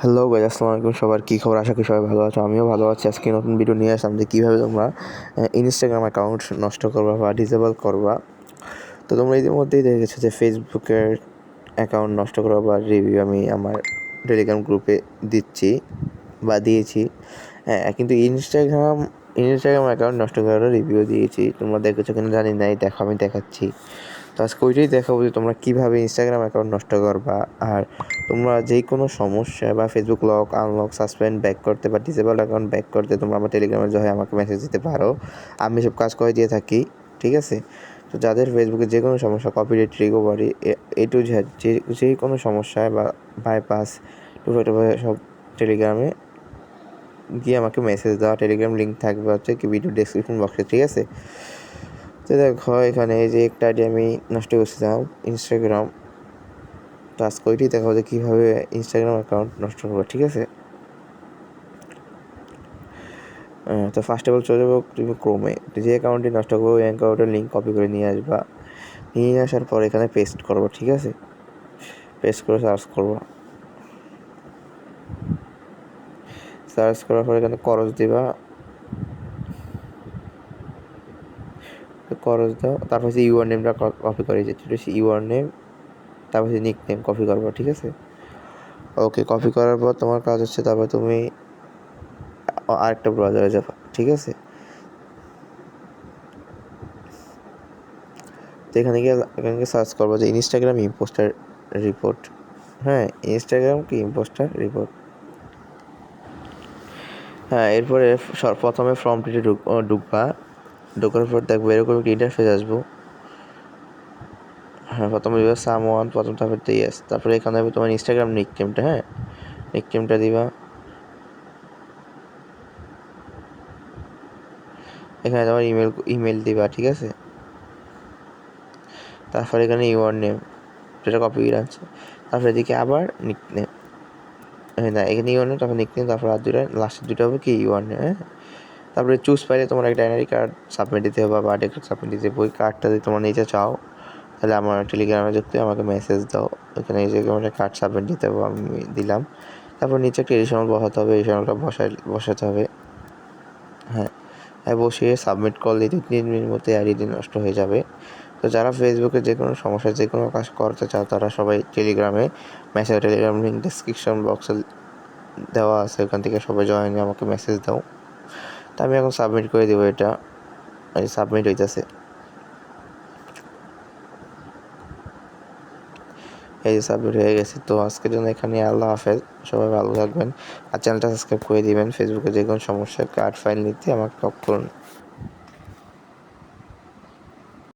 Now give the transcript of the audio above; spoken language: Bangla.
হ্যালো গাইস, আসসালামু আলাইকুম। সবার কী খবর? আশা করি সবাই ভালো আছো। আমিও ভালো আছি। আজকে নতুন ভিডিও নিয়ে আসলাম যে কীভাবে তোমরা ইনস্টাগ্রাম অ্যাকাউন্ট নষ্ট করবা বা ডিসেবল করবা। তো তোমরা ইতিমধ্যেই দেখেছো যে ফেসবুকের অ্যাকাউন্ট নষ্ট করা বা রিভিউ আমি আমার টেলিগ্রাম গ্রুপে দিচ্ছি বা দিয়েছি। হ্যাঁ, কিন্তু ইনস্টাগ্রাম অ্যাকাউন্ট নষ্ট করার রিভিউ দিয়েছি। তোমরা দেখেছো কিনা জানি না, দেখো আমি দেখাচ্ছি। তো আজকে ওইটাই দেখাবো যে তোমরা কীভাবে ইনস্টাগ্রাম অ্যাকাউন্ট নষ্ট করবা। আর তোমরা যেই কোনো সমস্যা বা Facebook lock, unlock, suspend back করতে বা ডিসেবল অ্যাকাউন্ট ব্যাক করতে তোমরা আমার টেলিগ্রামে হয়ে আমাকে মেসেজ দিতে পারো। আমি সব কাজ করে দিয়ে থাকি, ঠিক আছে? তো যাদের ফেসবুকে যে কোনো সমস্যা, copyright, recovery, A to Z যে কোনো সমস্যায় বা বাইপাস সব টেলিগ্রামে গিয়ে আমাকে মেসেজ দেওয়া। টেলিগ্রাম লিঙ্ক থাকবে হচ্ছে কি ভিডিও ডেসক্রিপশন বক্সে, ঠিক আছে? তো দেখো এখানে এই যে একটা আইডি আমি নষ্ট করছিলাম ইনস্টাগ্রাম। তো আজকে ওইটাই দেখাবো যে কীভাবে ইনস্টাগ্রাম অ্যাকাউন্ট নষ্ট করবো, ঠিক আছে? তো ফার্স্ট অফ অল চলে যাবো তুমি ক্রোমে। যে অ্যাকাউন্টটি নষ্ট করবো ওই অ্যাকাউন্টের লিঙ্ক কপি করে নিয়ে আসবা। নিয়ে আসার পর এখানে পেস্ট করবো, ঠিক আছে? পেস্ট করে সার্চ করবো। সার্চ করার পর এখানে করজ দিবা, করজ দাও। তারপর হচ্ছে ইউআর নেমটা কপি করে যেতে ইউআর নেম, তারপর হচ্ছে নিক নেম কপি করবো, ঠিক আছে? ওকে, কপি করার পর তোমার কাজ হচ্ছে তারপর তুমি আরেকটা ব্রাউজারে যাবা, ঠিক আছে? তো এখানে গিয়ে সার্চ করবো যে ইনস্টাগ্রাম ইম্পোস্টার রিপোর্ট। হ্যাঁ, ইনস্টাগ্রাম কি ইম্পোস্টার রিপোর্ট। হ্যাঁ, এরপরে প্রথমে ফর্মটিতে ঢুকবা। ঢোকার পর দেখবো এরকম একটা ইন্টারফেস আসবো। হ্যাঁ, প্রথমে দিবা সামওয়ান, প্রথম তারপর ইয়েস। তারপরে এখানে তোমার ইনস্টাগ্রাম নিকনেমটা, হ্যাঁ নিকনেমটা দিবা। এখানে তোমার ইমেল দিবা, ঠিক আছে? তারপরে এখানে ইউর নেম, যেটা কপি আছে। তারপরে এদিকে আবার নিকনেম, না এখানে ইউর নেম, তারপর নিকনেম, তারপর আর দুইটা লাস্টের দুটো হবে কি ইউর নেম, হ্যাঁ? তারপরে চুজ পাইলে তোমার একটা আইডেন্টি কার্ড সাবমিট দিতে হবে বা বার্থডে কার্ড সাবমিট দিতে হবে। ওই কার্ডটা যদি তোমার নিতে চাও তাহলে আমার টেলিগ্রামে যুক্ত আমাকে মেসেজ দাও। ওখানে এই যে একটা কার্ড সাবমিট দিতে হবে, আমি দিলাম। তারপর নিচে একটা এডিশনাল বসাতে হবে, এডিশনালটা বসাতে হবে। হ্যাঁ, বসিয়ে সাবমিট করলে 2-3 মিনিটের মধ্যে আইডি নষ্ট হয়ে যাবে। তো যারা ফেসবুকে যে কোনো সমস্যা যে কোনো কাজ করতে চাও তারা সবাই টেলিগ্রামে টেলিগ্রাম লিঙ্ক ডিসক্রিপশন বক্সে দেওয়া আছে, ওখান থেকে সবাই জয়েন আমাকে মেসেজ দাও। তা আমি এখন সাবমিট করে দেবো। এটা সাবমিট হইতেছে, এই যে সাবমিট হয়ে গেছে। তো আজকের জন্য এখানে আল্লাহ হাফেজ, সবাই ভালো থাকবেন। আর চ্যানেলটা সাবস্ক্রাইব করে দিবেন। ফেসবুকে যে কোনো সমস্যা কার্ড ফাইল নিতে আমাকে কল করুন।